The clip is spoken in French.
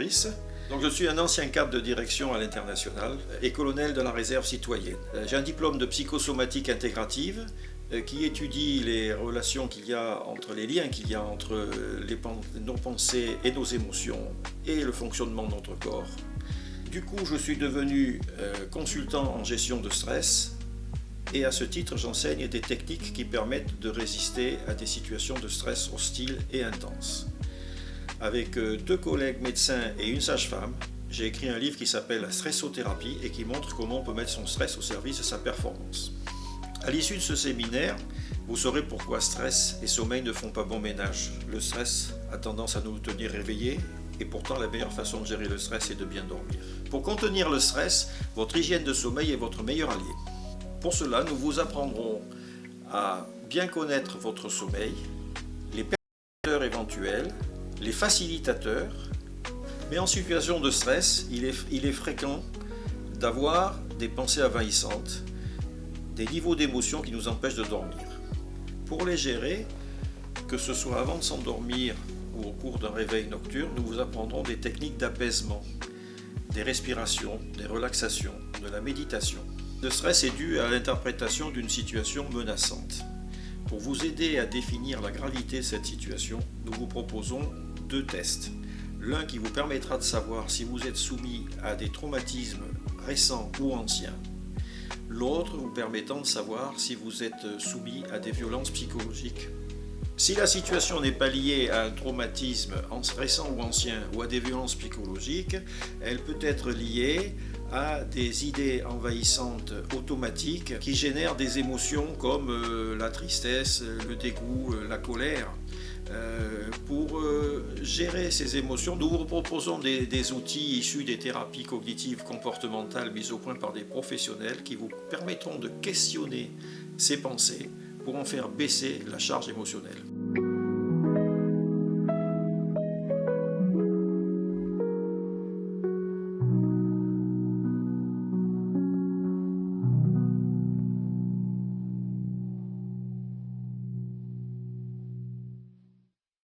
Maurice. Donc, je suis un ancien cadre de direction à l'international et colonel de la réserve citoyenne. J'ai un diplôme de psychosomatique intégrative qui étudie les relations qu'il y a entre les liens qu'il y a entre nos pensées et nos émotions et le fonctionnement de notre corps. Du coup, je suis devenu consultant en gestion de stress et à ce titre, j'enseigne des techniques qui permettent de résister à des situations de stress hostiles et intenses. Avec 2 collègues médecins et une sage-femme, j'ai écrit un livre qui s'appelle La stressothérapie et qui montre comment on peut mettre son stress au service de sa performance. À l'issue de ce séminaire, vous saurez pourquoi stress et sommeil ne font pas bon ménage. Le stress a tendance à nous tenir réveillés et pourtant la meilleure façon de gérer le stress est de bien dormir. Pour contenir le stress, votre hygiène de sommeil est votre meilleur allié. Pour cela, nous vous apprendrons à bien connaître votre sommeil, les perturbateurs éventuels, les facilitateurs, mais en situation de stress, il est fréquent d'avoir des pensées envahissantes, des niveaux d'émotion qui nous empêchent de dormir. Pour les gérer, que ce soit avant de s'endormir ou au cours d'un réveil nocturne, nous vous apprendrons des techniques d'apaisement, des respirations, des relaxations, de la méditation. Le stress est dû à l'interprétation d'une situation menaçante. Pour vous aider à définir la gravité de cette situation, nous vous proposons 2 tests. L'un qui vous permettra de savoir si vous êtes soumis à des traumatismes récents ou anciens. L'autre vous permettant de savoir si vous êtes soumis à des violences psychologiques. Si la situation n'est pas liée à un traumatisme récent ou ancien ou à des violences psychologiques, elle peut être liée à des idées envahissantes automatiques qui génèrent des émotions comme la tristesse, le dégoût, la colère. Pour gérer ces émotions, nous vous proposons des outils issus des thérapies cognitives comportementales mises au point par des professionnels qui vous permettront de questionner ces pensées pour en faire baisser la charge émotionnelle.